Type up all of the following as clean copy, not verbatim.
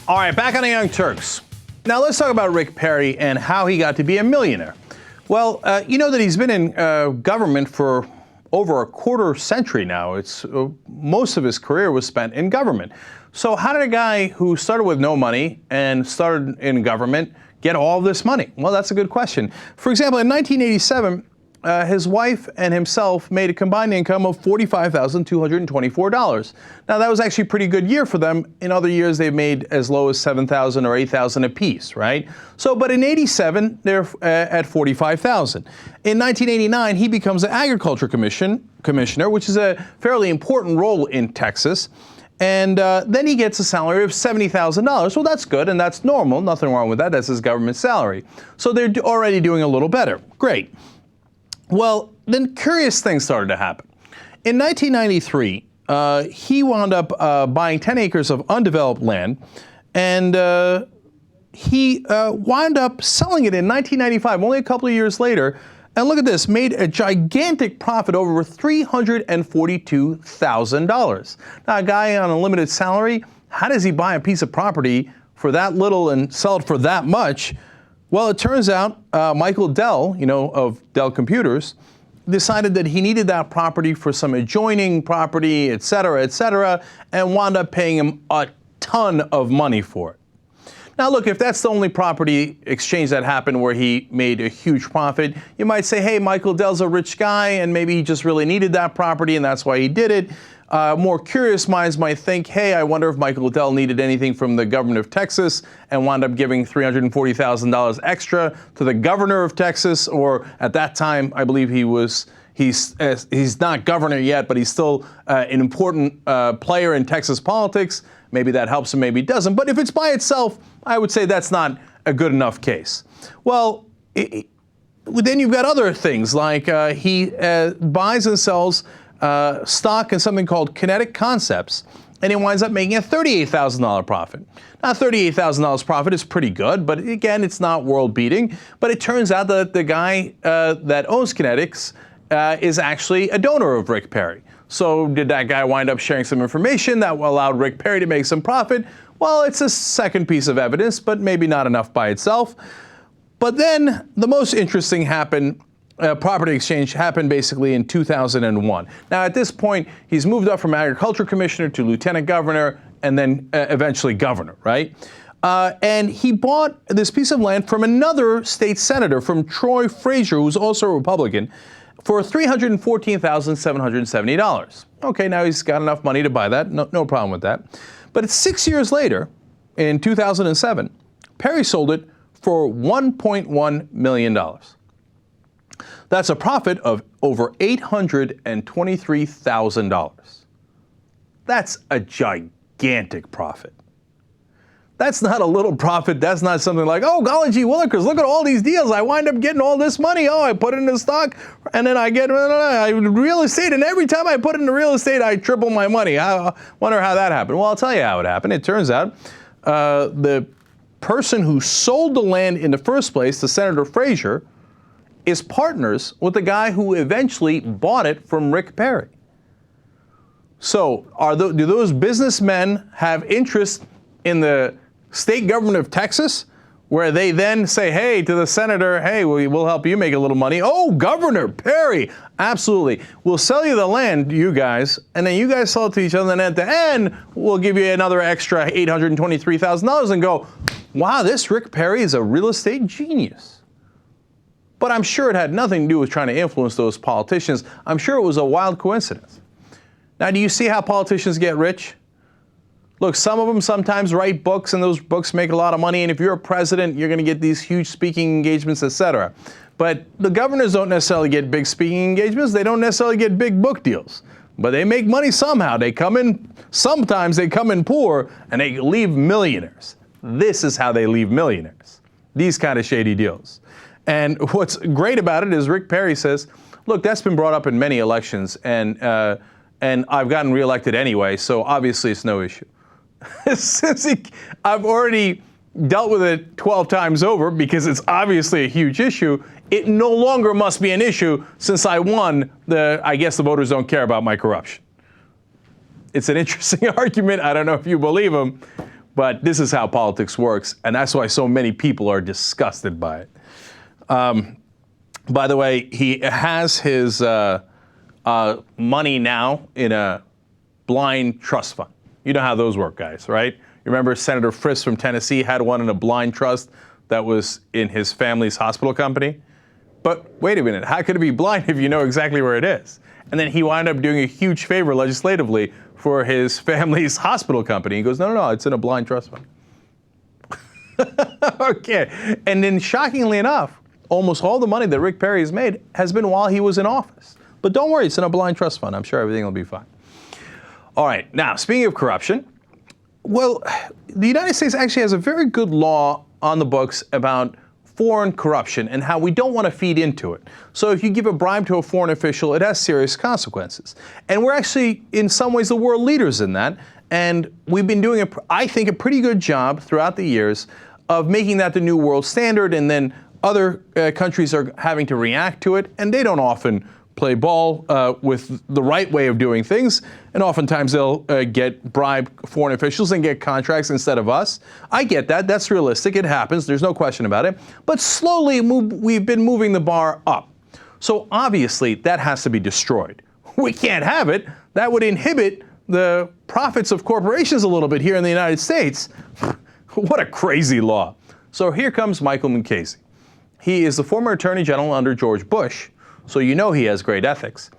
All right, back on the Young Turks. Now let's talk about Rick Perry and how he got to be a millionaire. Well, you know that he's been in government for over a quarter century now. It's most of his career was spent in government. So how did a guy who started with no money and started in government get all this money? Well, that's a good question. For example, in 1987, his wife and himself made a combined income of $45,224. Now, that was actually a pretty good year for them. In other years, they've made as low as $7,000 or $8,000 apiece, right? So, but in 87, they're at $45,000. In 1989, he becomes an agriculture commissioner, which is a fairly important role in Texas. And then he gets a salary of $70,000. Well, that's good, and that's normal. Nothing wrong with that. That's his government salary. So they're already doing a little better. Great. Well, then curious things started to happen. In 1993, he wound up buying 10 acres of undeveloped land, and he wound up selling it in 1995, only a couple of years later. And look at this, made a gigantic profit over $342,000. Now, a guy on a limited salary, how does he buy a piece of property for that little and sell it for that much? Well, it turns out Michael Dell, of Dell Computers, decided that he needed that property for some adjoining property, et cetera, and wound up paying him a ton of money for it. Now, look, if that's the only property exchange that happened where he made a huge profit, you might say, hey, Michael Dell's a rich guy, and maybe he just really needed that property, and that's why he did it. More curious minds might think, hey, I wonder if Michael Dell needed anything from the government of Texas and wound up giving $340,000 extra to the governor of Texas, or at that time, I believe he's not governor yet, but he's still an important player in Texas politics. Maybe that helps him, maybe it doesn't. But if it's by itself, I would say that's not a good enough case. Well, then you've got other things like he buys and sells stock in something called Kinetic Concepts, and he winds up making a $38,000 profit. Now, $38,000 profit is pretty good, but again, it's not world-beating. But it turns out that the guy that owns Kinetics is actually a donor of Rick Perry. So did that guy wind up sharing some information that allowed Rick Perry to make some profit? Well, it's a second piece of evidence, but maybe not enough by itself. But then the most interesting property exchange happened basically in 2001. Now, at this point, he's moved up from agriculture commissioner to lieutenant governor and then eventually governor, right? And he bought this piece of land from another state senator, from Troy Frazier, who's also a Republican, for $314,770. Okay, now he's got enough money to buy that. No problem with that. But 6 years later, in 2007, Perry sold it for $1.1 million. That's a profit of over $823,000. That's a gigantic profit. That's not a little profit. That's not something like, oh, golly gee willikers, look at all these deals. I wind up getting all this money. Oh, I put it into stock, and then I get real estate, and every time I put it into real estate, I triple my money. I wonder how that happened. Well, I'll tell you how it happened. It turns out the person who sold the land in the first place, the Senator Frazier, is partners with the guy who eventually bought it from Rick Perry. So do those businessmen have interest in the state government of Texas, where they then say, hey, to the senator, hey, we'll help you make a little money. Oh, Governor Perry, absolutely. We'll sell you the land, you guys, and then you guys sell it to each other, and at the end, we'll give you another extra $823,000 and go, wow, this Rick Perry is a real estate genius. But I'm sure it had nothing to do with trying to influence those politicians. I'm sure it was a wild coincidence. Now, do you see how politicians get rich? Look, some of them sometimes write books, and those books make a lot of money. And if you're a president, you're going to get these huge speaking engagements, etc. But the governors don't necessarily get big speaking engagements. They don't necessarily get big book deals. But they make money somehow. Sometimes they come in poor, and they leave millionaires. This is how they leave millionaires. These kind of shady deals. And what's great about it is Rick Perry says, look, that's been brought up in many elections, and I've gotten reelected anyway, so obviously it's no issue. I've already dealt with it 12 times over because it's obviously a huge issue. It no longer must be an issue since I won. I guess the voters don't care about my corruption. It's an interesting argument. I don't know if you believe him, But this is how politics works, and that's why so many people are disgusted by it. By the way, he has his money now in a blind trust fund. You know how those work, guys, right? You remember Senator Frist from Tennessee had one in a blind trust that was in his family's hospital company? But wait a minute, how could it be blind if you know exactly where it is? And then he wound up doing a huge favor legislatively for his family's hospital company. He goes, no, it's in a blind trust fund. Okay. And then shockingly enough, almost all the money that Rick Perry has made has been while he was in office. But don't worry, it's in a blind trust fund. I'm sure everything will be fine. All right. Now, speaking of corruption, well, the United States actually has a very good law on the books about foreign corruption and how we don't want to feed into it. So if you give a bribe to a foreign official, it has serious consequences. And we're actually, in some ways, the world leaders in that. And we've been doing, I think, a pretty good job throughout the years of making that the new world standard. And then other countries are having to react to it. And they don't often play ball with the right way of doing things. And oftentimes they'll get bribe foreign officials and get contracts instead of us. I get that. That's realistic. It happens. There's no question about it. But slowly we've been moving the bar up. So obviously that has to be destroyed. We can't have it. That would inhibit the profits of corporations a little bit here in the United States. What a crazy law. So here comes Michael Mukasey. He is the former Attorney General under George Bush. So you know he has great ethics.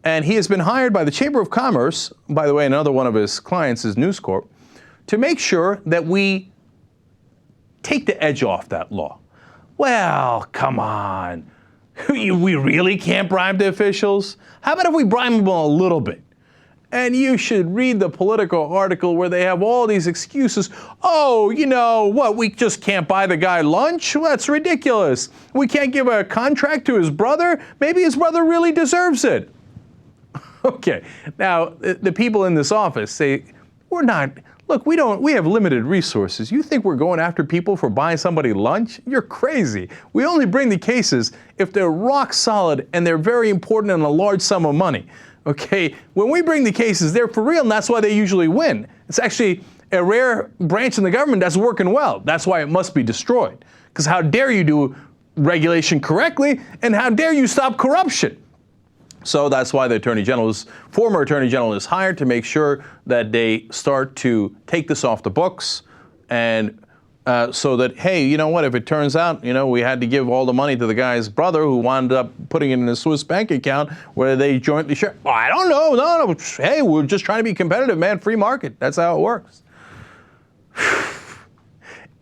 And he has been hired by the Chamber of Commerce, by the way, another one of his clients is News Corp, to make sure that we take the edge off that law. Well, come on. We really can't bribe the officials? How about if we bribe them a little bit? And you should read the Politico article where they have all these excuses. Oh, you know, what, we just can't buy the guy lunch? Well, that's ridiculous. We can't give a contract to his brother? Maybe his brother really deserves it. Okay, now, the people in this office say, we have limited resources. You think we're going after people for buying somebody lunch? You're crazy. We only bring the cases if they're rock solid and they're very important and a large sum of money. Okay, when we bring the cases, they're for real, and that's why they usually win. It's actually a rare branch in the government that's working well. That's why it must be destroyed. Because how dare you do regulation correctly, and how dare you stop corruption? So that's why the former Attorney General is hired to make sure that they start to take this off the books, and so that, hey, you know what, if it turns out, you know, we had to give all the money to the guy's brother who wound up putting it in a Swiss bank account where they jointly share. Well, I don't know. No. Hey, we're just trying to be competitive, man. Free market. That's how it works.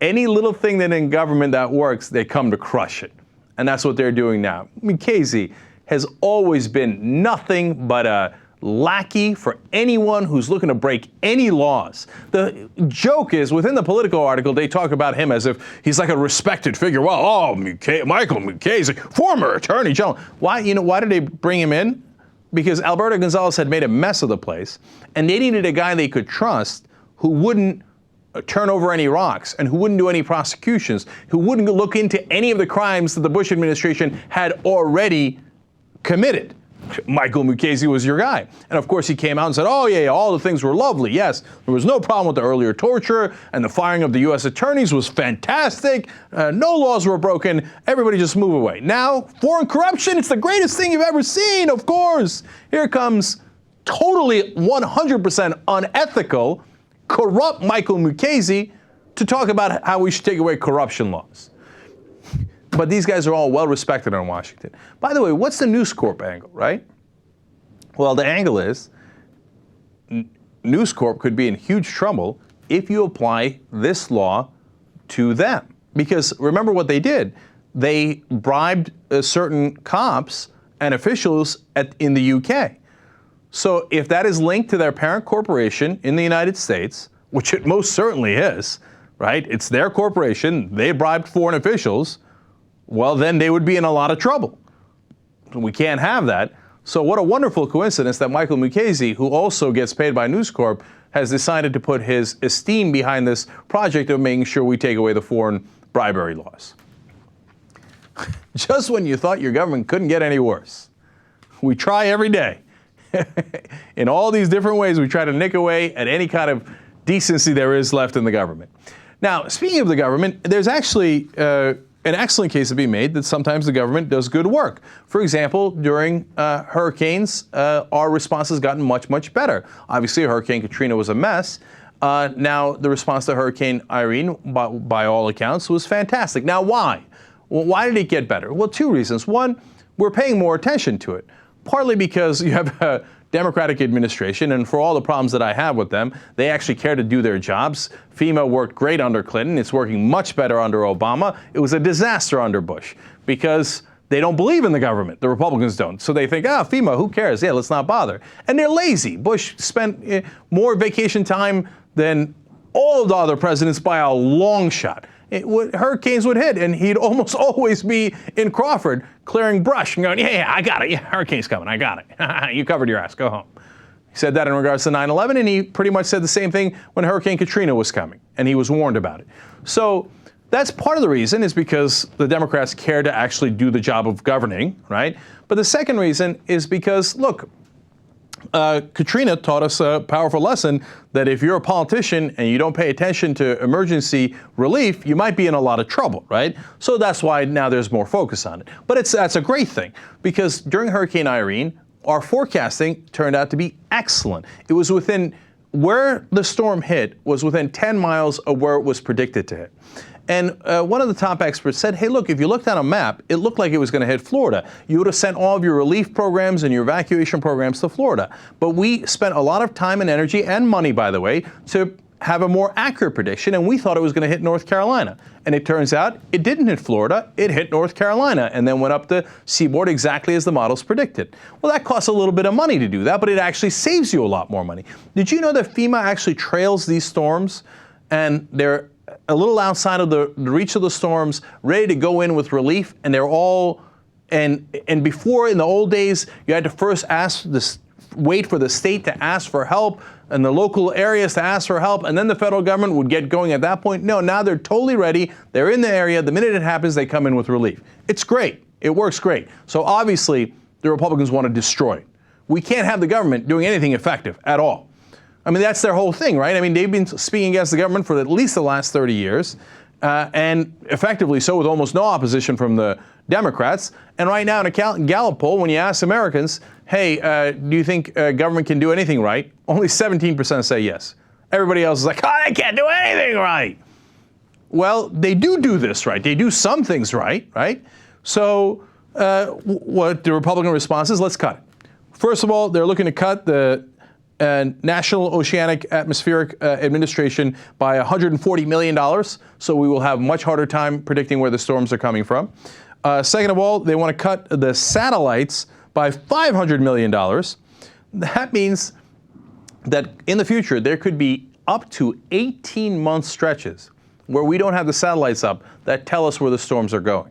Any little thing that in government that works, they come to crush it. And that's what they're doing now. Mukasey has always been nothing but a lackey for anyone who's looking to break any laws. The joke is, within the Politico article, they talk about him as if he's like a respected figure. Well, Michael Mukasey, former Attorney General. Why did they bring him in? Because Alberto Gonzales had made a mess of the place, and they needed a guy they could trust who wouldn't turn over any rocks and who wouldn't do any prosecutions, who wouldn't look into any of the crimes that the Bush administration had already committed. Michael Mukasey was your guy. And of course he came out and said, oh yeah, all the things were lovely. Yes, there was no problem with the earlier torture, and the firing of the U.S. attorneys was fantastic. No laws were broken. Everybody just move away. Now, foreign corruption, it's the greatest thing you've ever seen, of course. Here comes totally 100% unethical, corrupt Michael Mukasey to talk about how we should take away corruption laws. But these guys are all well respected in Washington. By the way, what's the News Corp angle, right? Well, the angle is News Corp could be in huge trouble if you apply this law to them. Because remember what they did. They bribed certain cops and officials in the UK. So if that is linked to their parent corporation in the United States, which it most certainly is, right? It's their corporation. They bribed foreign officials. Well, then they would be in a lot of trouble. We can't have that. So what a wonderful coincidence that Michael Mukasey, who also gets paid by News Corp, has decided to put his esteem behind this project of making sure we take away the foreign bribery laws. Just when you thought your government couldn't get any worse. We try every day. In all these different ways, we try to nick away at any kind of decency there is left in the government. Now, speaking of the government, there's actually an excellent case to be made that sometimes the government does good work. For example, during hurricanes, our response has gotten much, much better. Obviously, Hurricane Katrina was a mess. Now, the response to Hurricane Irene, by all accounts, was fantastic. Now, why? Well, why did it get better? Well, two reasons. One, we're paying more attention to it, partly because you have a Democratic administration, and for all the problems that I have with them, they actually care to do their jobs. FEMA worked great under Clinton. It's working much better under Obama. It was a disaster under Bush because they don't believe in the government. The Republicans don't. So they think, FEMA, who cares? Yeah, let's not bother. And they're lazy. Bush spent more vacation time than all of the other presidents by a long shot. Hurricanes would hit, and he'd almost always be in Crawford clearing brush and going, yeah, I got it. Yeah, hurricane's coming. I got it. You covered your ass. Go home. He said that in regards to 9/11, and he pretty much said the same thing when Hurricane Katrina was coming, and he was warned about it. So that's part of the reason, is because the Democrats care to actually do the job of governing, right? But the second reason is because, look, Katrina taught us a powerful lesson that if you're a politician and you don't pay attention to emergency relief, you might be in a lot of trouble, right? So that's why now there's more focus on it. But that's a great thing, because during Hurricane Irene, our forecasting turned out to be excellent. It was where the storm hit was within 10 miles of where it was predicted to hit. And one of the top experts said, hey, look, if you looked at a map, it looked like it was going to hit Florida. You would have sent all of your relief programs and your evacuation programs to Florida. But we spent a lot of time and energy and money, by the way, to have a more accurate prediction, and we thought it was going to hit North Carolina. And it turns out it didn't hit Florida, it hit North Carolina, and then went up the seaboard exactly as the models predicted. Well, that costs a little bit of money to do that, but it actually saves you a lot more money. Did you know that FEMA actually trails these storms, and they're a little outside of the reach of the storms, ready to go in with relief, and they're all, and before, in the old days, you had to first wait for the state to ask for help and the local areas to ask for help, and then the federal government would get going at that point. No, now they're totally ready. They're in the area. The minute it happens, they come in with relief. It's great. It works great. So obviously, the Republicans want to destroy it. We can't have the government doing anything effective at all. I mean, that's their whole thing, right? I mean, they've been speaking against the government for at least the last 30 years, and effectively so, with almost no opposition from the Democrats. And right now in a Gallup poll, when you ask Americans, hey, do you think government can do anything right? Only 17% say yes. Everybody else is like, they can't do anything right. Well, they do this right. They do some things right? So what the Republican response is, let's cut it. First of all, they're looking to cut the National Oceanic Atmospheric Administration by $140 million, so we will have much harder time predicting where the storms are coming from. Second of all, they want to cut the satellites by $500 million. That means that in the future, there could be up to 18-month stretches where we don't have the satellites up that tell us where the storms are going.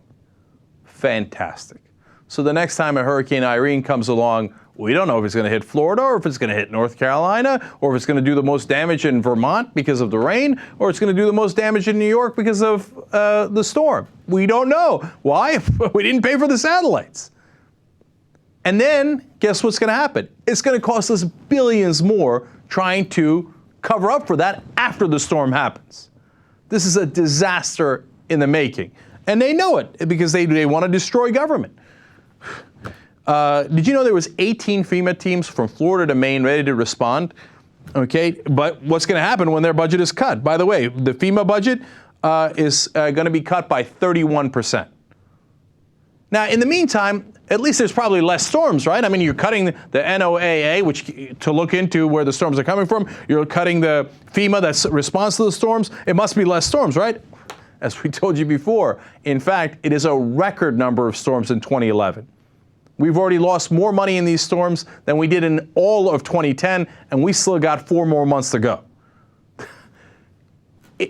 Fantastic. So the next time a Hurricane Irene comes along, we don't know if it's going to hit Florida, or if it's going to hit North Carolina, or if it's going to do the most damage in Vermont because of the rain, or it's going to do the most damage in New York because of the storm. We don't know. Why? We didn't pay for the satellites. And then, guess what's going to happen? It's going to cost us billions more trying to cover up for that after the storm happens. This is a disaster in the making. And they know it because they want to destroy government. Did you know there was 18 FEMA teams from Florida to Maine ready to respond? Okay, but what's going to happen when their budget is cut? By the way, the FEMA budget is going to be cut by 31%. Now, in the meantime, at least there's probably less storms, right? I mean, you're cutting the NOAA, which to look into where the storms are coming from. You're cutting the FEMA that's response to the storms. It must be less storms, right? As we told you before, in fact, it is a record number of storms in 2011. We've already lost more money in these storms than we did in all of 2010, and we still got 4 more months to go.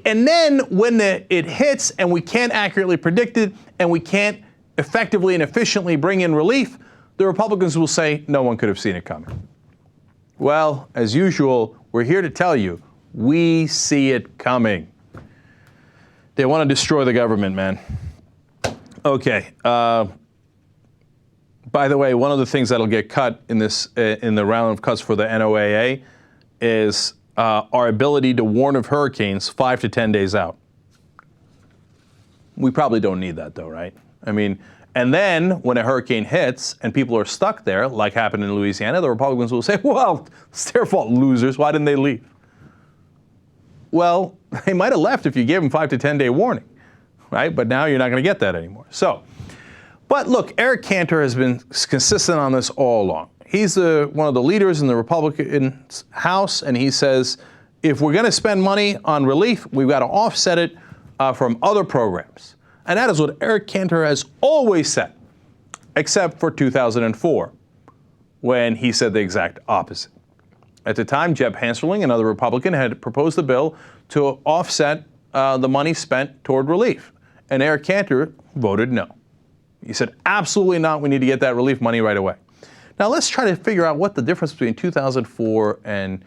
And then when it hits and we can't accurately predict it and we can't effectively and efficiently bring in relief, the Republicans will say no one could have seen it coming. Well, as usual, we're here to tell you, we see it coming. They want to destroy the government, man. Okay. By the way, one of the things that'll get cut in the round of cuts for the NOAA is our ability to warn of hurricanes 5 to 10 days out. We probably don't need that though, right? I mean, and then when a hurricane hits and people are stuck there, like happened in Louisiana, the Republicans will say, well, it's their fault, losers. Why didn't they leave? Well, they might have left if you gave them 5 to 10 day warning, right? But now you're not going to get that anymore. So, but look, Eric Cantor has been consistent on this all along. He's one of the leaders in the Republican House, and he says, if we're going to spend money on relief, we've got to offset it from other programs. And that is what Eric Cantor has always said, except for 2004, when he said the exact opposite. At the time, Jeb Hensarling, another Republican, had proposed a bill to offset the money spent toward relief. And Eric Cantor voted no. He said, absolutely not, we need to get that relief money right away. Now let's try to figure out what the difference between 2004 and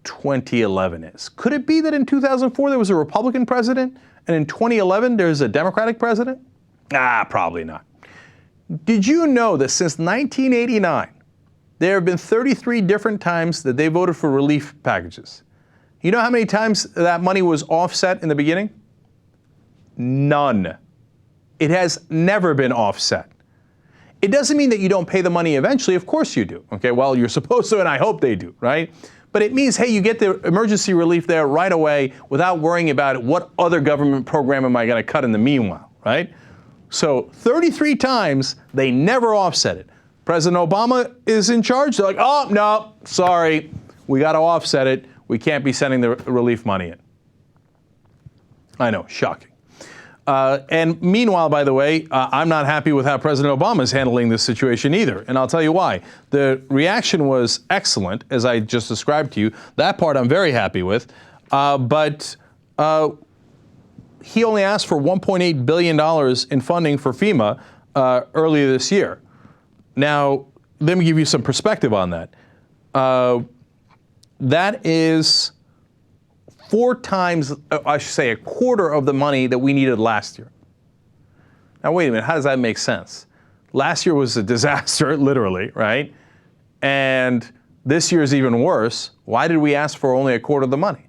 2011 is. Could it be that in 2004 there was a Republican president, and in 2011 there's a Democratic president? Probably not. Did you know that since 1989, there have been 33 different times that they voted for relief packages? You know how many times that money was offset in the beginning? None. It has never been offset. It doesn't mean that you don't pay the money eventually. Of course you do. Okay, well, you're supposed to, and I hope they do, right? But it means, hey, you get the emergency relief there right away without worrying about what other government program am I going to cut in the meanwhile, right? So 33 times, they never offset it. President Obama is in charge. They're like, oh, no, sorry. We got to offset it. We can't be sending the relief money in. I know, shocking. And meanwhile, by the way, I'm not happy with how President Obama is handling this situation either. And I'll tell you why. The reaction was excellent, as I just described to you. That part I'm very happy with. But he only asked for $1.8 billion in funding for FEMA earlier this year. Now, let me give you some perspective on that. That is 4 times, I should say, a quarter of the money that we needed last year. Now, wait a minute, how does that make sense? Last year was a disaster, literally, right? And this year is even worse. Why did we ask for only a quarter of the money?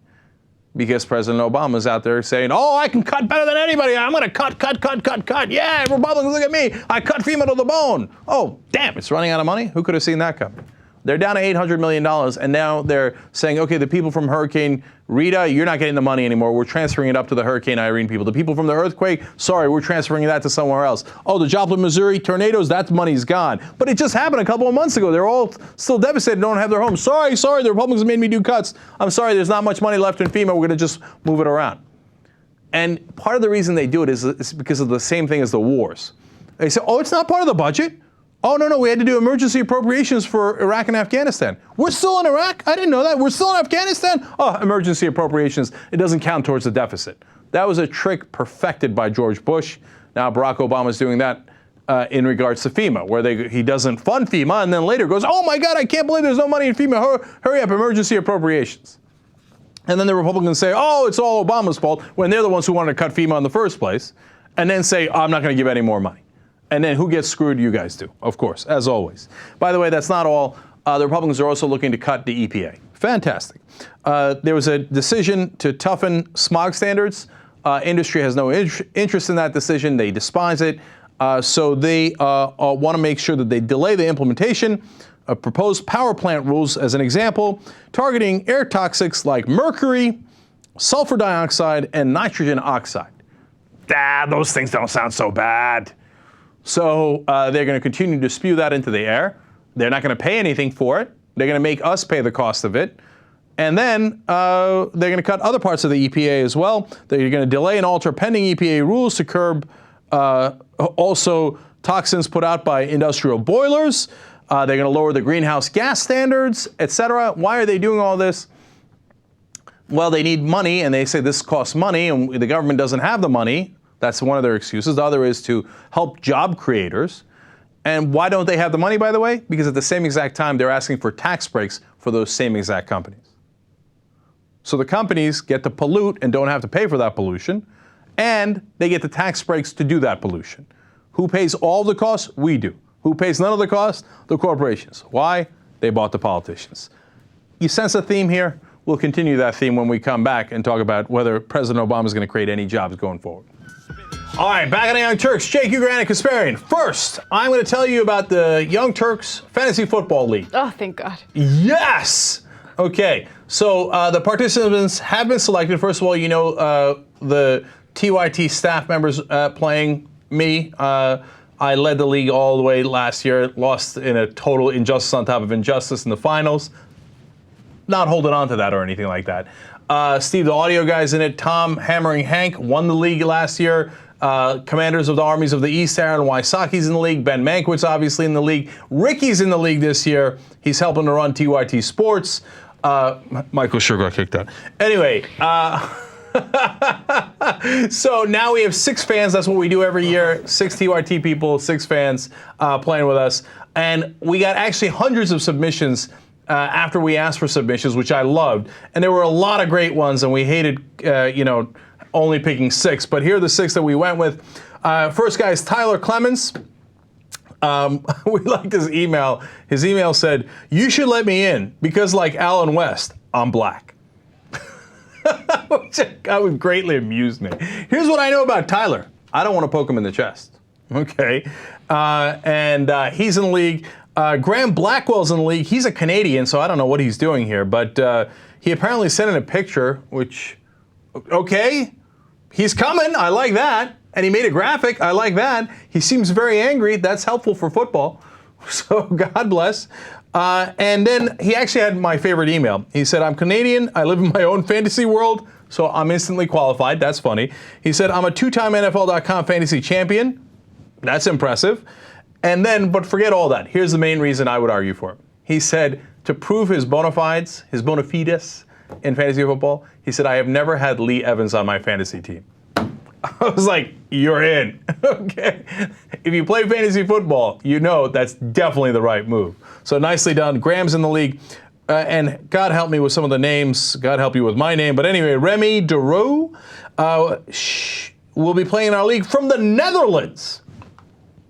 Because President Obama is out there saying, oh, I can cut better than anybody. I'm going to cut. Yeah, Republicans, look at me. I cut FEMA to the bone. Oh, damn, it's running out of money? Who could have seen that coming? They're down to $800 million, and now they're saying, okay, the people from Hurricane Rita, you're not getting the money anymore. We're transferring it up to the Hurricane Irene people. The people from the earthquake, sorry, we're transferring that to somewhere else. Oh, the Joplin, Missouri tornadoes, that money's gone. But it just happened a couple of months ago. They're all still devastated, don't have their homes. Sorry, the Republicans made me do cuts. I'm sorry, there's not much money left in FEMA. We're going to just move it around. And part of the reason they do it is because of the same thing as the wars. They say, oh, it's not part of the budget. Oh, no, we had to do emergency appropriations for Iraq and Afghanistan. We're still in Iraq? I didn't know that. We're still in Afghanistan? Oh, emergency appropriations. It doesn't count towards the deficit. That was a trick perfected by George Bush. Now Barack Obama is doing that in regards to FEMA, where he doesn't fund FEMA and then later goes, oh my God, I can't believe there's no money in FEMA. Hurry up, emergency appropriations. And then the Republicans say, oh, it's all Obama's fault, when they're the ones who wanted to cut FEMA in the first place. And then say, oh, I'm not going to give any more money. And then who gets screwed? You guys do, of course, as always. By the way, that's not all. The Republicans are also looking to cut the EPA. Fantastic. There was a decision to toughen smog standards. Industry has no interest in that decision. They despise it. So they want to make sure that they delay the implementation of proposed power plant rules, as an example, targeting air toxics like mercury, sulfur dioxide, and nitrogen oxide. Those things don't sound so bad. So they're going to continue to spew that into the air. They're not going to pay anything for it. They're going to make us pay the cost of it. And then they're going to cut other parts of the EPA as well. They're going to delay and alter pending EPA rules to curb also toxins put out by industrial boilers. They're going to lower the greenhouse gas standards, etc. Why are they doing all this? Well, they need money, and they say this costs money, and the government doesn't have the money. That's one of their excuses. The other is to help job creators. And why don't they have the money, by the way? Because at the same exact time, they're asking for tax breaks for those same exact companies. So the companies get to pollute and don't have to pay for that pollution, and they get the tax breaks to do that pollution. Who pays all the costs? We do. Who pays none of the costs? The corporations. Why? They bought the politicians. You sense a theme here? we'll continue that theme when we come back and talk about whether President Obama is going to create any jobs going forward. All right, back on the Young Turks. Jake, Hugh Grant, and Kasparian. First, I'm going to tell you about the Young Turks Fantasy Football League. Oh, thank God. Yes! Okay, so the participants have been selected. First of all, you know the TYT staff members playing me. I led the league all the way last year, lost in a total injustice on top of injustice in the finals. Not holding on to that or anything like that. Steve, the audio guy's in it. Tom Hammering Hank won the league last year. Commanders of the Armies of the East, Aaron Wysocki's in the league. Ben Mankiewicz obviously in the league. Ricky's in the league this year. He's helping to run TYT Sports. Michael Sugar got kicked out. Anyway, so now we have 6 fans. That's what we do every year. 6 TYT people, 6 fans playing with us. And we got actually hundreds of submissions after we asked for submissions, which I loved. And there were a lot of great ones, and we hated, only picking 6. But here are the 6 that we went with. First guy is Tyler Clemens. We liked his email. His email said, "You should let me in because, like Alan West, I'm black." Which would greatly amused me. Here's what I know about Tyler. I don't want to poke him in the chest. Okay. And he's in the league. Graham Blackwell's in the league. He's a Canadian, so I don't know what he's doing here. But he apparently sent in a picture, which, okay, he's coming. I like that. And he made a graphic. I like that. He seems very angry. That's helpful for football. So God bless. And then he actually had my favorite email. He said, "I'm Canadian. I live in my own fantasy world, so I'm instantly qualified." That's funny. He said, "I'm a 2-time NFL.com fantasy champion." That's impressive. And then, but forget all that. Here's the main reason I would argue for him. He said, to prove his bona fides, his bona fides in fantasy football, he said, "I have never had Lee Evans on my fantasy team." I was like, you're in. Okay. If you play fantasy football, you know that's definitely the right move. So nicely done. Graham's in the league. And God help me with some of the names. God help you with my name. But anyway, Remy Deroux will be playing in our league from the Netherlands.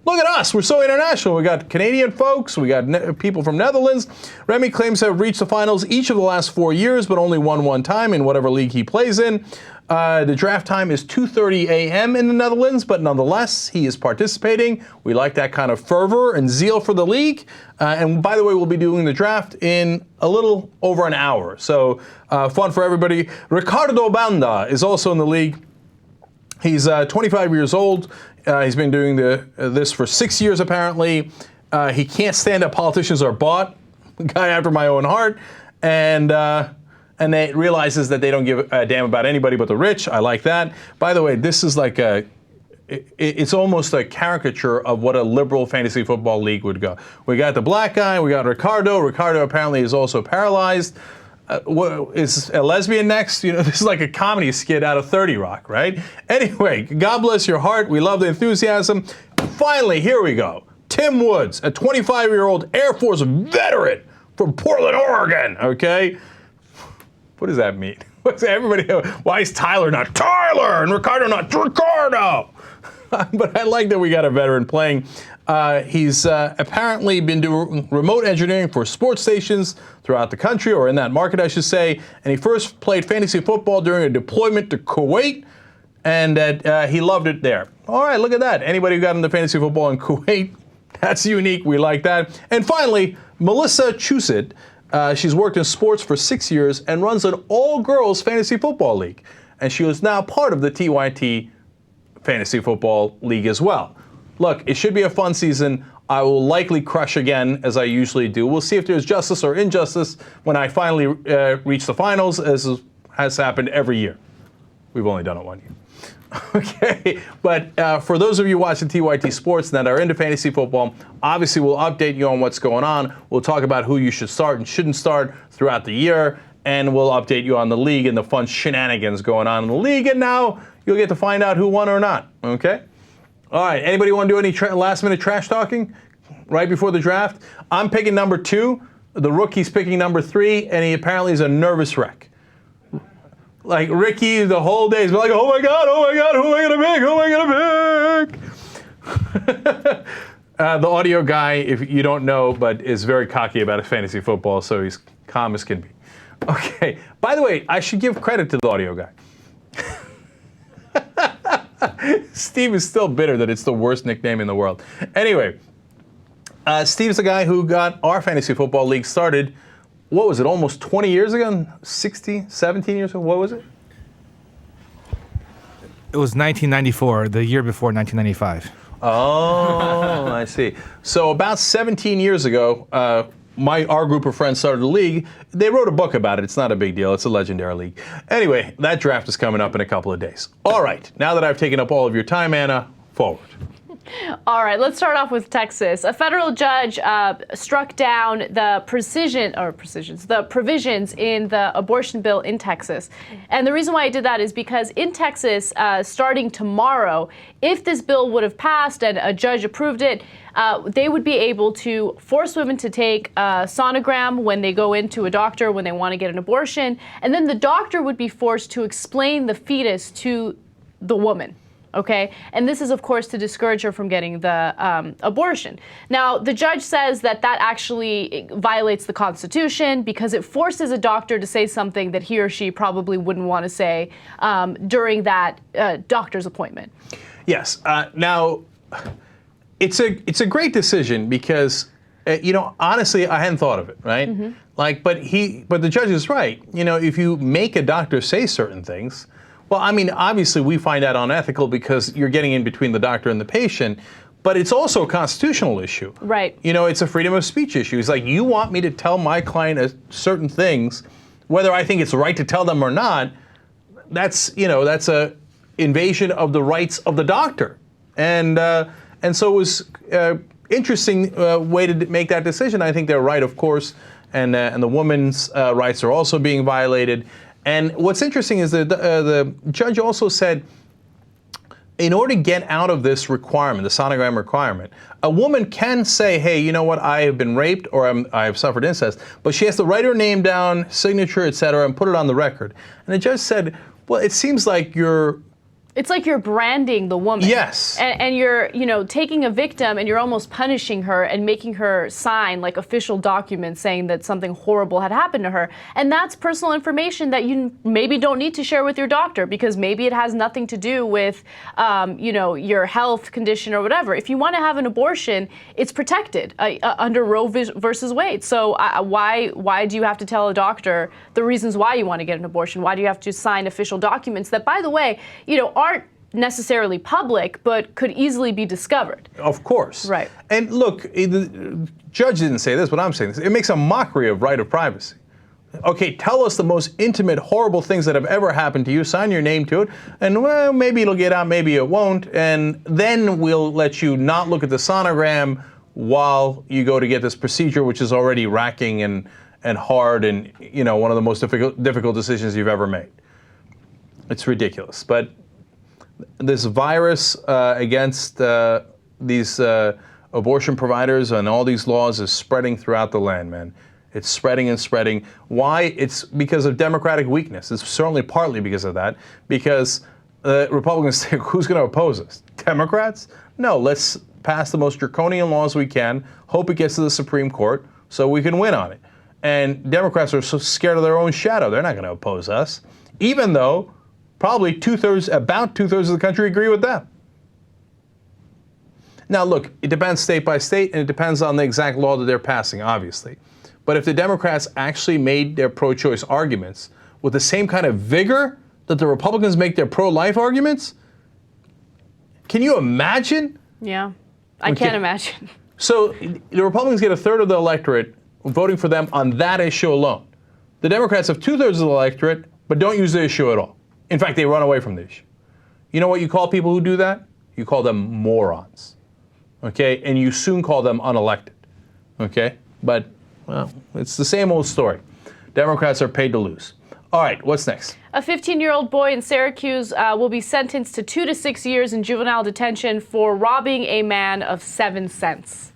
Look at us. We're so international. We got Canadian folks. We got people from Netherlands. Remy claims to have reached the finals each of the last 4 years, but only won one time in whatever league he plays in. The draft time is 2:30 a.m. in the Netherlands, but nonetheless, he is participating. We like that kind of fervor and zeal for the league. And by the way, we'll be doing the draft in a little over an hour. So fun for everybody. Ricardo Banda is also in the league. He's 25 years old. He's been doing this for 6 years, apparently. He can't stand that politicians are bought. Guy after my own heart. And they realizes that they don't give a damn about anybody but the rich. I like that. By the way, this is like it's almost a caricature of what a liberal fantasy football league would go. We got the black guy. We got Ricardo. Ricardo apparently is also paralyzed. Is a lesbian next? You know, this is like a comedy skit out of 30 Rock, right? Anyway, God bless your heart. We love the enthusiasm. Finally, here we go. Tim Woods, a 25-year-old Air Force veteran from Portland, Oregon, okay? What does that mean? Everybody, why is Tyler not Tyler and Ricardo not Ricardo? But I like that we got a veteran playing. He's apparently been doing remote engineering for sports stations throughout the country, or in that market, I should say. And he first played fantasy football during a deployment to Kuwait, and he loved it there. All right, look at that. Anybody who got into fantasy football in Kuwait, that's unique. We like that. And finally, Melissa Chusit. She's worked in sports for 6 years and runs an all-girls fantasy football league. And she is now part of the TYT Fantasy Football League as well. Look, it should be a fun season. I will likely crush again, as I usually do. We'll see if there's justice or injustice when I finally reach the finals, as has happened every year. We've only done it 1 year. Okay, but for those of you watching TYT Sports that are into fantasy football, obviously we'll update you on what's going on. We'll talk about who you should start and shouldn't start throughout the year, and we'll update you on the league and the fun shenanigans going on in the league. And now you'll get to find out who won or not, okay? All right, anybody want to do any last-minute trash talking right before the draft? I'm picking number 2. The rookie's picking number 3, and he apparently is a nervous wreck. Like Ricky, the whole day has been like, oh my God, who am I gonna pick? The audio guy, if you don't know, but is very cocky about his fantasy football, so he's calm as can be. Okay. By the way, I should give credit to the audio guy. Steve is still bitter that it's the worst nickname in the world. Anyway, Steve's the guy who got our fantasy football league started, what was it, almost 20 years ago? 17 years ago? What was it? It was 1994, the year before 1995. Oh, I see. So about 17 years ago, our group of friends started a league. They wrote a book about it. It's not a big deal. It's a legendary league. Anyway, that draft is coming up in a couple of days. All right. Now that I've taken up all of your time, Anna, forward. All right, let's start off with Texas. A federal judge struck down the provisions in the abortion bill in Texas. And the reason why I did that is because in Texas, starting tomorrow, if this bill would have passed and a judge approved it, they would be able to force women to take a sonogram when they go into a doctor when they want to get an abortion. And then the doctor would be forced to explain the fetus to the woman. Okay, and this is, of course, to discourage her from getting the abortion. Now, the judge says that actually violates the Constitution because it forces a doctor to say something that he or she probably wouldn't want to say during that doctor's appointment. Yes. Now, it's a great decision because, honestly, I hadn't thought of it, right? Mm-hmm. But the judge is right. If you make a doctor say certain things. Well, I mean, obviously we find that unethical because you're getting in between the doctor and the patient, but it's also a constitutional issue. Right. It's a freedom of speech issue. It's like, you want me to tell my client certain things, whether I think it's right to tell them or not, that's a invasion of the rights of the doctor. And so it was interesting way to make that decision. I think they're right, of course, and the woman's rights are also being violated. And what's interesting is that the judge also said, in order to get out of this requirement, the sonogram requirement, a woman can say, hey, you know what, I have been raped or I have suffered incest, but she has to write her name down, signature, etc., and put it on the record. And the judge said, well, it seems like it's like you're branding the woman. Yes. And you're, taking a victim and you're almost punishing her and making her sign like official documents saying that something horrible had happened to her. And that's personal information that you maybe don't need to share with your doctor because maybe it has nothing to do with, your health condition or whatever. If you want to have an abortion, it's protected under Roe versus Wade. So why do you have to tell a doctor the reasons why you want to get an abortion? Why do you have to sign official documents that, by the way, aren't necessarily public, but could easily be discovered? Of course. Right. And look, the judge didn't say this, but I'm saying this. It makes a mockery of right of privacy. Okay, tell us the most intimate, horrible things that have ever happened to you, sign your name to it, and well, maybe it'll get out, maybe it won't, and then we'll let you not look at the sonogram while you go to get this procedure, which is already racking and hard and, one of the most difficult decisions you've ever made. It's ridiculous. But this virus against these abortion providers and all these laws is spreading throughout the land, man. It's spreading and spreading. Why? It's because of Democratic weakness. It's certainly partly because of that. Because Republicans think, who's going to oppose us? Democrats? No, let's pass the most draconian laws we can, hope it gets to the Supreme Court so we can win on it. And Democrats are so scared of their own shadow, they're not going to oppose us, even though probably about two-thirds of the country agree with them. Now, look, it depends state by state, and it depends on the exact law that they're passing, obviously. But if the Democrats actually made their pro-choice arguments with the same kind of vigor that the Republicans make their pro-life arguments, can you imagine? Yeah, I can't imagine. So the Republicans get a third of the electorate voting for them on that issue alone. The Democrats have two-thirds of the electorate, but don't use the issue at all. In fact, they run away from the issue. You know what you call people who do that? You call them morons. Okay? And you soon call them unelected. Okay? But, well, it's the same old story. Democrats are paid to lose. All right, what's next? A 15-year-old boy in Syracuse will be sentenced to 2 to 6 years in juvenile detention for robbing a man of 7 cents.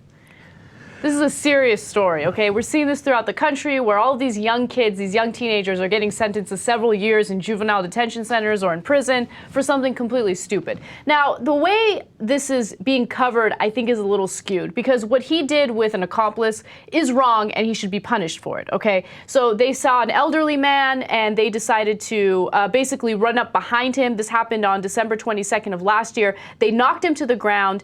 This is a serious story, okay? We're seeing this throughout the country where all of these young kids, these young teenagers are getting sentenced to several years in juvenile detention centers or in prison for something completely stupid. Now, the way this is being covered, I think, is a little skewed because what he did with an accomplice is wrong and he should be punished for it, okay? So they saw an elderly man and they decided to basically run up behind him. This happened on December 22nd of last year. They knocked him to the ground.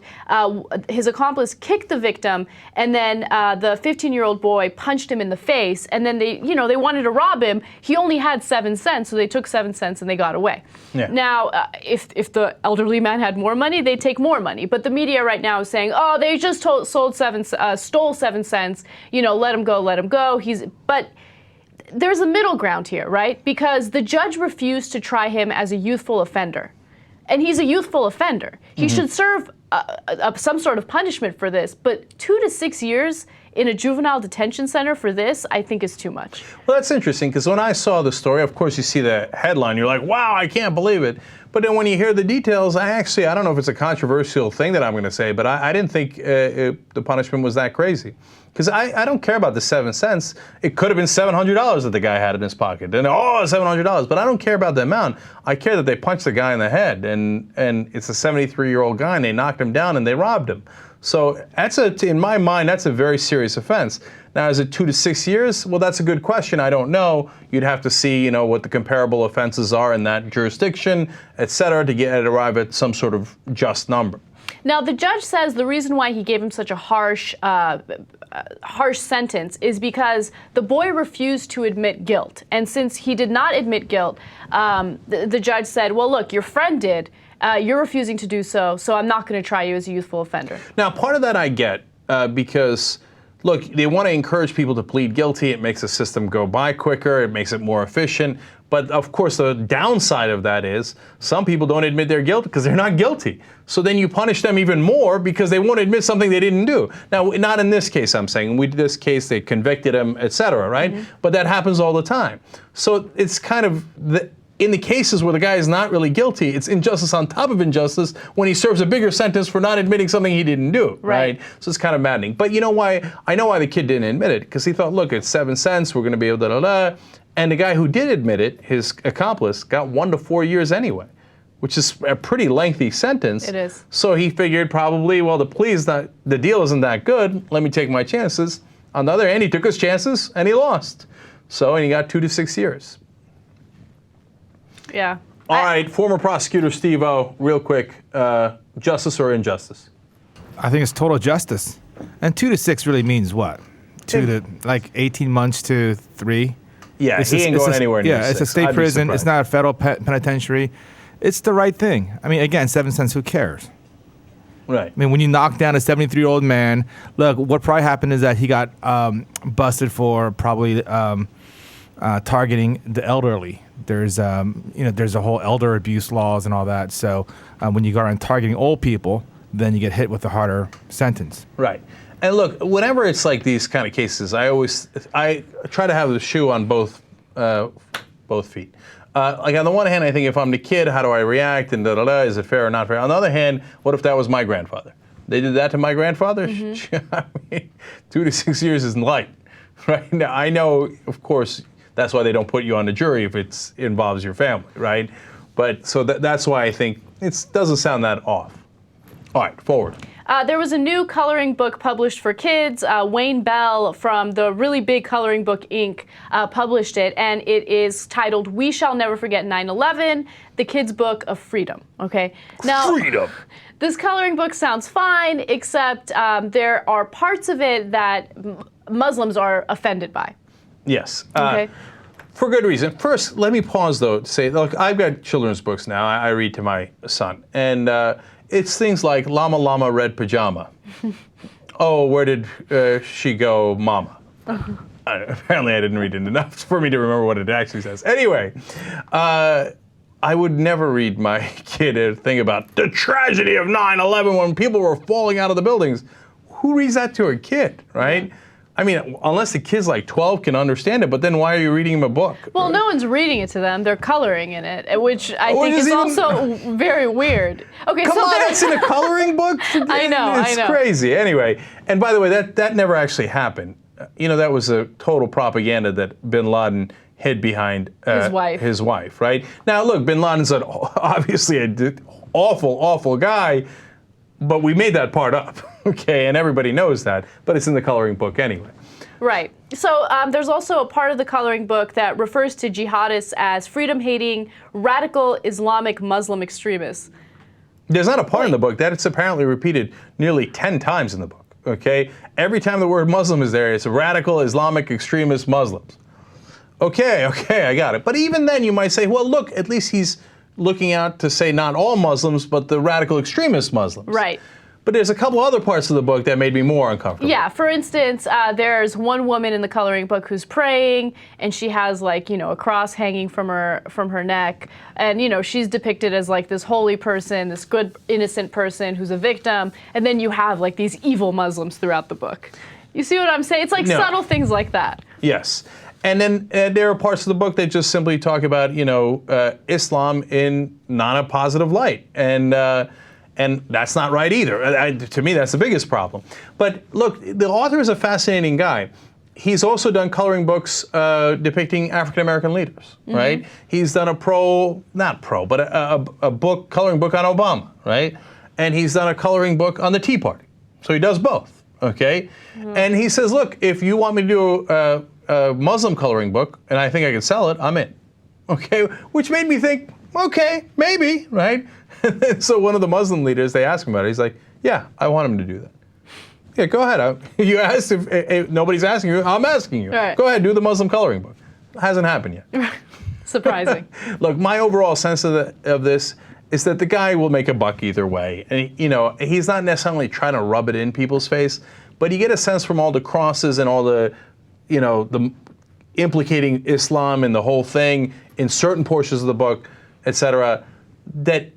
His accomplice kicked the victim, and then the 15-year-old boy punched him in the face, and then they wanted to rob him. He only had 7 cents, so they took 7 cents and they got away. Yeah. Now, if the elderly man had more money, they'd take more money. But the media right now is saying, oh, they just stole 7 cents. Let him go, let him go. But there's a middle ground here, right? Because the judge refused to try him as a youthful offender. And he's a youthful offender. He should serve some sort of punishment for this, but 2 to 6 years in a juvenile detention center for this, I think is too much. Well, that's interesting because when I saw the story, of course, you see the headline, you're like, wow, I can't believe it. But then when you hear the details, I don't know if it's a controversial thing that I'm going to say, but I didn't think the punishment was that crazy. Because I don't care about the 7 cents. It could have been $700 that the guy had in his pocket. And $700. But I don't care about the amount. I care that they punched the guy in the head. And it's a 73-year-old guy and they knocked him down and they robbed him. So in my mind, that's a very serious offense. Now, is it 2 to 6 years? Well, that's a good question. I don't know. You'd have to see, what the comparable offenses are in that jurisdiction, et cetera, to arrive at some sort of just number. Now, the judge says the reason why he gave him such a harsh sentence is because the boy refused to admit guilt. And since he did not admit guilt, the judge said, well, look, your friend did. You're refusing to do so, so I'm not going to try you as a youthful offender. Now, part of that I get because, look, they want to encourage people to plead guilty. It makes the system go by quicker. It makes it more efficient. But, of course, the downside of that is some people don't admit their guilt because they're not guilty. So then you punish them even more because they won't admit something they didn't do. Now, not in this case, I'm saying. In this case, they convicted him, et cetera, right? Mm-hmm. But that happens all the time. So it's kind of in the cases where the guy is not really guilty, it's injustice on top of injustice when he serves a bigger sentence for not admitting something he didn't do, right? So it's kind of maddening. But you know why? I know why the kid didn't admit it, because he thought, look, it's 7 cents, we're going to be able to da-da-da. And the guy who did admit it, his accomplice, got 1 to 4 years anyway, which is a pretty lengthy sentence. It is. So he figured probably, well, the deal isn't that good, let me take my chances. On the other hand, he took his chances and he lost. And he got 2 to 6 years. Yeah. All right, former prosecutor Steve-O, real quick, justice or injustice? I think it's total justice. And 2 to 6 really means what? 2 to 18 months to 3? Yeah, he ain't going anywhere near 6. It's a state prison. It's not a federal penitentiary. It's the right thing. I mean, again, 7 cents, who cares? Right. I mean, when you knock down a 73-year-old man, look, what probably happened is that he got busted for probably targeting the elderly. There's there's a whole elder abuse laws and all that. So when you go around targeting old people, then you get hit with a harder sentence. Right. And look, whenever it's like these kind of cases, I try to have the shoe on both feet. Like on the one hand, I think if I'm the kid, how do I react? And is it fair or not fair? On the other hand, what if that was my grandfather? They did that to my grandfather? Mm-hmm. I mean, 2 to 6 years isn't light. Right? Now, I know, of course, that's why they don't put you on the jury if it involves your family, right? But so that's why I think it doesn't sound that off. All right, forward. There was a new coloring book published for kids. Wayne Bell from the really big Coloring Book Inc. Published it, and it is titled "We Shall Never Forget 9/11: The Kids' Book of Freedom." Okay. Now, freedom. This coloring book sounds fine, except there are parts of it that Muslims are offended by. Yes. Okay. For good reason. First, let me pause, though, to say, look, I've got children's books now. I read to my son. And it's things like Llama Llama Red Pajama. Oh, where did she go, Mama? Apparently, I didn't read it enough for me to remember what it actually says. Anyway, I would never read my kid a thing about the tragedy of 9/11 when people were falling out of the buildings. Who reads that to a kid, right? I mean, unless the kid's like 12 can understand it, but then why are you reading him a book? Well, no one's reading it to them. They're coloring in it, which I think is is even- also very weird. Okay, Come so on, there- that's in a coloring book? I know, It's I know. crazy. Anyway, and by the way, that never actually happened. That was a total propaganda that bin Laden hid behind His wife. right? Now, look, bin Laden's obviously an awful, awful guy, but we made that part up, okay? And everybody knows that, but it's in the coloring book anyway. Right. So there's also a part of the coloring book that refers to jihadists as freedom-hating, radical Islamic Muslim extremists. There's not a part in the book that it's apparently repeated nearly 10 times in the book, okay? Every time the word Muslim is there, it's radical Islamic extremist Muslims. Okay, I got it. But even then you might say, well, look, at least he's looking out to say not all Muslims, but the radical extremist Muslims. Right. But there's a couple other parts of the book that made me more uncomfortable. Yeah, for instance, there's one woman in the coloring book who's praying, and she has a cross hanging from her neck, and she's depicted as like this holy person, this good innocent person who's a victim, and then you have like these evil Muslims throughout the book. You see what I'm saying? It's like subtle things like that. Yes. And then there are parts of the book that just simply talk about, Islam in not a positive light. And that's not right either. To me, that's the biggest problem. But look, the author is a fascinating guy. He's also done coloring books depicting African-American leaders, right? He's done a coloring book on Obama, right? And he's done a coloring book on the Tea Party. So he does both, okay? And he says, look, if you want me to do a Muslim coloring book, and I think I can sell it, I'm in, okay? Which made me think, okay, maybe, right? So one of the Muslim leaders, they asked him about it. He's like, yeah, I want him to do that. Yeah, go ahead. You asked if nobody's asking you, I'm asking you. Right. Go ahead, do the Muslim coloring book. Hasn't happened yet. Surprising. Look, my overall sense of this is that the guy will make a buck either way. And, he's not necessarily trying to rub it in people's face, but you get a sense from all the crosses and all the implicating Islam and the whole thing in certain portions of the book, etc., that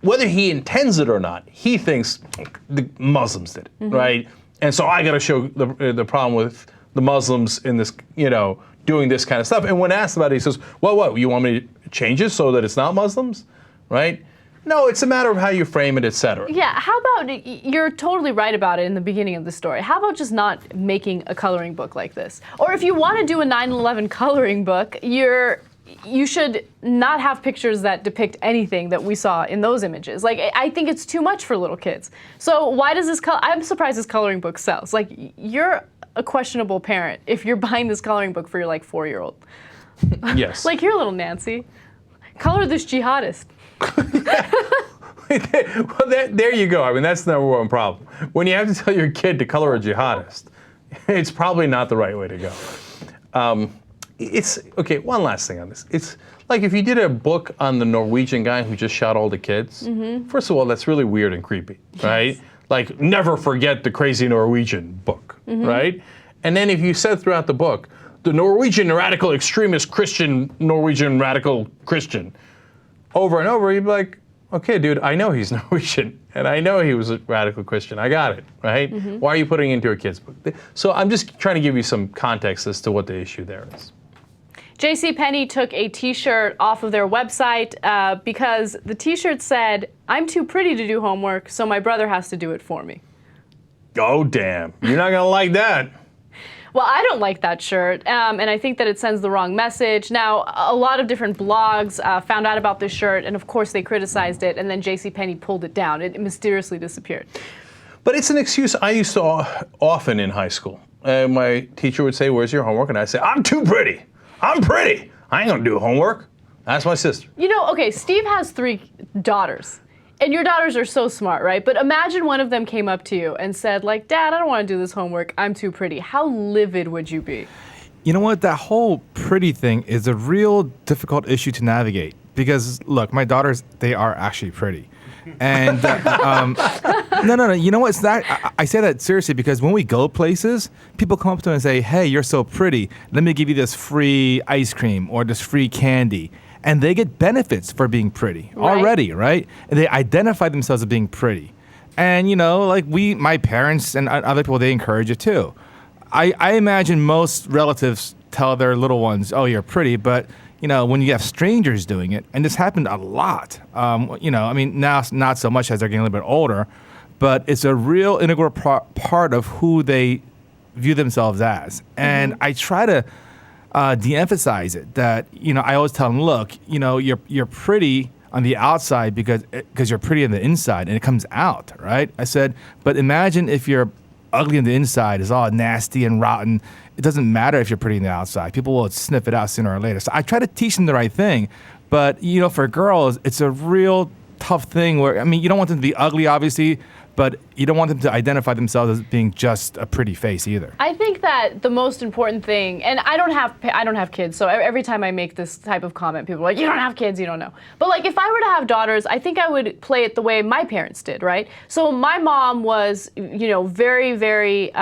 whether he intends it or not, he thinks the Muslims did it, right? And so I got to show the problem with the Muslims in this, doing this kind of stuff. And when asked about it, he says, well, what, you want me to change it so that it's not Muslims, right? No, it's a matter of how you frame it, etc. Yeah, how about, you're totally right about it in the beginning of the story. How about just not making a coloring book like this? Or if you want to do a 9/11 coloring book, you should not have pictures that depict anything that we saw in those images. Like, I think it's too much for little kids. So why does I'm surprised this coloring book sells. Like, you're a questionable parent if you're buying this coloring book for your 4-year-old. Yes. Like, here, little Nancy, color this jihadist. Well, there you go. I mean, that's the number one problem. When you have to tell your kid to color a jihadist, it's probably not the right way to go. Okay, one last thing on this. It's like if you did a book on the Norwegian guy who just shot all the kids, first of all, that's really weird and creepy, right? Like, never forget the crazy Norwegian book, right? And then if you said throughout the book, the Norwegian radical extremist Christian, Norwegian radical Christian, over and over, you'd be like, okay, dude, I know he's Norwegian, and I know he was a radical Christian. I got it, right? Why are you putting it into a kid's book? So I'm just trying to give you some context as to what the issue there is. JCPenney took a t-shirt off of their website because the t-shirt said, I'm too pretty to do homework, so my brother has to do it for me. Oh, damn. You're not going to like that. Well, I don't like that shirt, and I think that it sends the wrong message. Now, a lot of different blogs found out about this shirt, and of course they criticized it, and then JCPenney pulled it down. It mysteriously disappeared. But it's an excuse I used to often in high school. My teacher would say, where's your homework? And I'd say, I'm too pretty. I'm pretty. I ain't going to do homework. That's my sister. Okay, Steve has 3 daughters. And your daughters are so smart, right? But imagine one of them came up to you and said, like, Dad, I don't want to do this homework. I'm too pretty. How livid would you be? You know what? That whole pretty thing is a real difficult issue to navigate. Because, look, my daughters, they are actually pretty. And no. You know what? It's not. I say that seriously because when we go places, people come up to me and say, hey, you're so pretty. Let me give you this free ice cream or this free candy. And they get benefits for being pretty already, right? And they identify themselves as being pretty. And, my parents and other people, they encourage it too. I imagine most relatives tell their little ones, "Oh, you're pretty," but when you have strangers doing it, and this happened a lot. I mean, now not so much as they're getting a little bit older, but it's a real integral part of who they view themselves as. And I try to de-emphasize it. That I always tell them, look, you're pretty on the outside because you're pretty on the inside, and it comes out, right? I said, but imagine if you're ugly on the inside, is all nasty and rotten. It doesn't matter if you're pretty on the outside. People will sniff it out sooner or later. So I try to teach them the right thing. But, for girls, it's a real tough thing where, you don't want them to be ugly, obviously, but you don't want them to identify themselves as being just a pretty face either. I think that the most important thing, and I don't have kids, so every time I make this type of comment, people are like, you don't have kids, you don't know. But like, if I were to have daughters, I think I would play it the way my parents did, right? So my mom was, very, very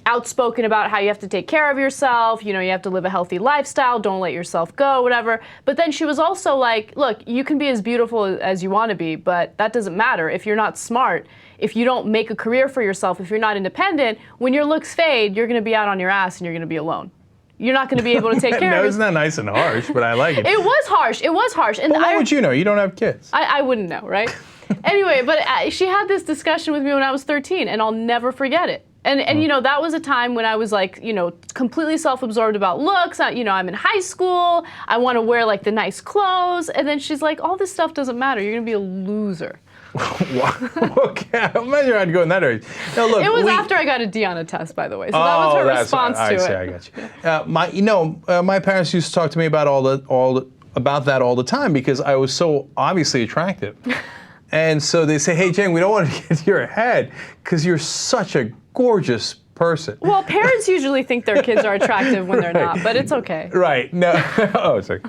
outspoken about how you have to take care of yourself, you have to live a healthy lifestyle, don't let yourself go, whatever. But then she was also like, look, you can be as beautiful as you want to be, but that doesn't matter if you're not smart. If you don't make a career for yourself, if you're not independent, when your looks fade, you're going to be out on your ass and you're going to be alone. You're not going to be able to take care of No, it. isn't that nice and harsh? But I like it. It was harsh. It was harsh. And Well, how would you know? You don't have kids. I wouldn't know, right? Anyway, but she had this discussion with me when I was 13, and I'll never forget it. And that was a time when I was like, completely self-absorbed about looks. I'm in high school. I want to wear like the nice clothes. And then she's like, all this stuff doesn't matter. You're going to be a loser. Okay, imagine I'd go in that direction. No, look, It was after I got a D on a test, by the way. So that was her response to it. I got you. My parents used to talk to me about about that all the time because I was so obviously attractive. And so they say, hey, Jane, we don't want to get to your head because you're such a gorgeous person. Well, parents usually think their kids are attractive when they're not, but it's okay. Right. No. Oh, sorry.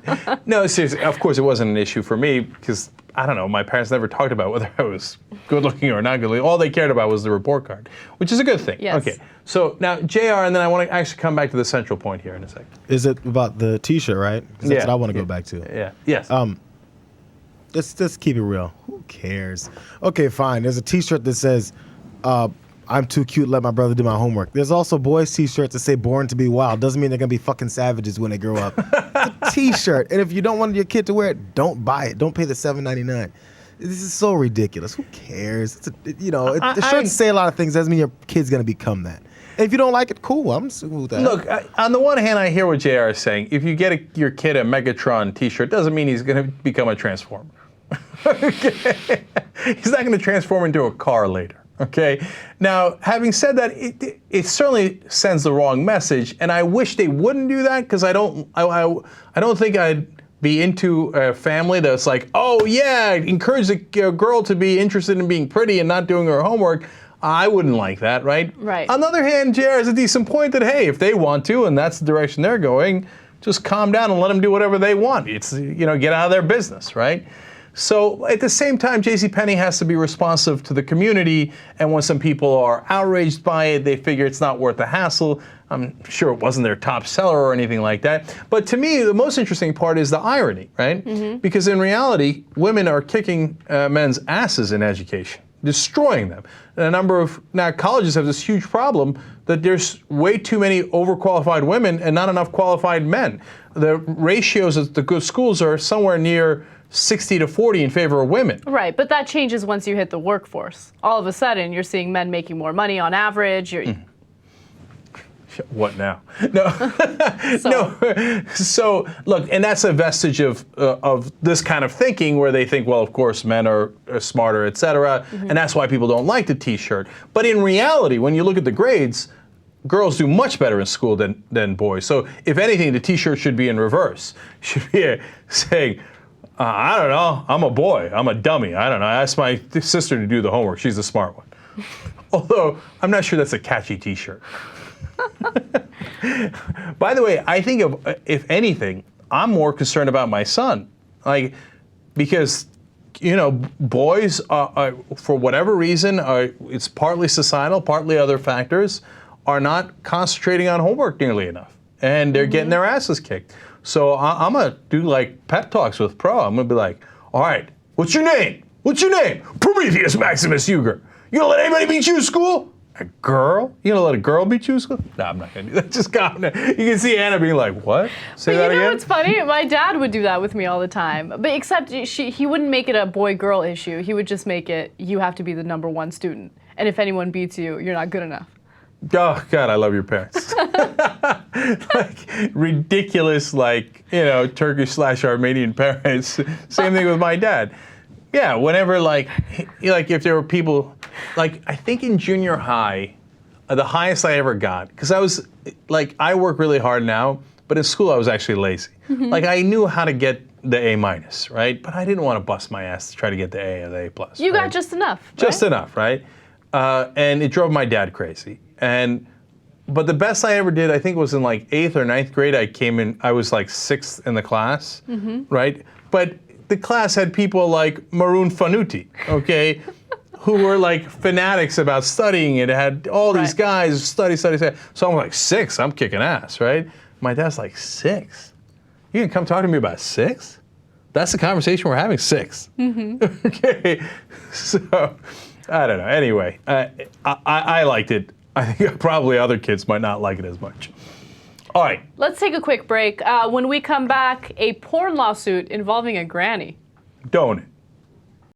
No, seriously. Of course, it wasn't an issue for me because I don't know. My parents never talked about whether I was good looking or not good looking. All they cared about was the report card, which is a good thing. Yes. Okay. So now, JR, and then I want to actually come back to the central point here in a second. Is it about the T-shirt, right? 'Cause that's what I want to go back to. Yeah. Yes. Let's keep it real. Who cares? Okay, fine. There's a T-shirt that says, I'm too cute, let my brother do my homework. There's also boys T-shirts that say born to be wild. Doesn't mean they're going to be fucking savages when they grow up. It's a T-shirt. And if you don't want your kid to wear it, don't buy it. Don't pay the $7.99. This is so ridiculous. Who cares? The shirts say a lot of things. Doesn't mean your kid's going to become that. And if you don't like it, cool. I'm cool with that. Look, on the one hand, I hear what JR is saying. If you get your kid a Megatron T-shirt, doesn't mean he's going to become a Transformer. Okay? He's not going to transform into a car later. Okay. Now, having said that, it certainly sends the wrong message, and I wish they wouldn't do that because I don't think I'd be into a family that's like, oh yeah, encourage a girl to be interested in being pretty and not doing her homework. I wouldn't like that, right? Right. On the other hand, JR has a decent point that hey, if they want to and that's the direction they're going, just calm down and let them do whatever they want. It's get out of their business, right? So at the same time, JCPenney has to be responsive to the community, and when some people are outraged by it, they figure it's not worth the hassle. I'm sure it wasn't their top seller or anything like that. But to me, the most interesting part is the irony, right? Mm-hmm. Because in reality, women are kicking men's asses in education, destroying them. And now colleges have this huge problem that there's way too many overqualified women and not enough qualified men. The ratios at the good schools are somewhere near 60 to 40 in favor of women. Right, but that changes once you hit the workforce. All of a sudden, you're seeing men making more money on average. What now? No, no. So look, and that's a vestige of this kind of thinking, where they think, well, of course, men are smarter, et cetera, and that's why people don't like the T-shirt. But in reality, when you look at the grades, girls do much better in school than boys. So if anything, the T-shirt should be in reverse. Should be saying, I don't know, I'm a boy, I'm a dummy, I don't know, I asked my sister to do the homework, she's the smart one. Although, I'm not sure that's a catchy T-shirt. By the way, I think if anything, I'm more concerned about my son. Because, boys, for whatever reason, it's partly societal, partly other factors, are not concentrating on homework nearly enough. And they're getting their asses kicked. So I'm going to do like pep talks with Pro. I'm going to be like, all right, what's your name? What's your name? Prometheus Maximus Huger. You going to let anybody beat you in school? A girl? You gonna let a girl beat you? No, I'm not gonna do that. Just calm down. You can see Anna being like, what? Say that You know again? what's funny? My dad would do that with me all the time. But except he wouldn't make it a boy-girl issue. He would just make it, you have to be the #1 student. And if anyone beats you, you're not good enough. Oh, God, I love your parents. Like, ridiculous, like, Turkish/Armenian parents. Same thing with my dad. Yeah, whenever, like if there were people, like, I think in junior high, the highest I ever got, because I was, like, I work really hard now, but in school I was actually lazy. Like, I knew how to get the A-, right? But I didn't want to bust my ass to try to get the A or the A+. You right? got just enough, right? Just enough, right? And it drove my dad crazy. But the best I ever did, I think, was in like 8th or 9th grade. I was like 6th in the class, right? But the class had people like Maroon Fanuti, okay, who were like fanatics about studying. It had all these guys study. So I'm like, 6, I'm kicking ass, right? My dad's like, 6? You can come talk to me about 6? That's the conversation we're having, 6. Okay, so I don't know. Anyway, I liked it. I think probably other kids might not like it as much. All right. Let's take a quick break. When we come back, a porn lawsuit involving a granny. Don't it?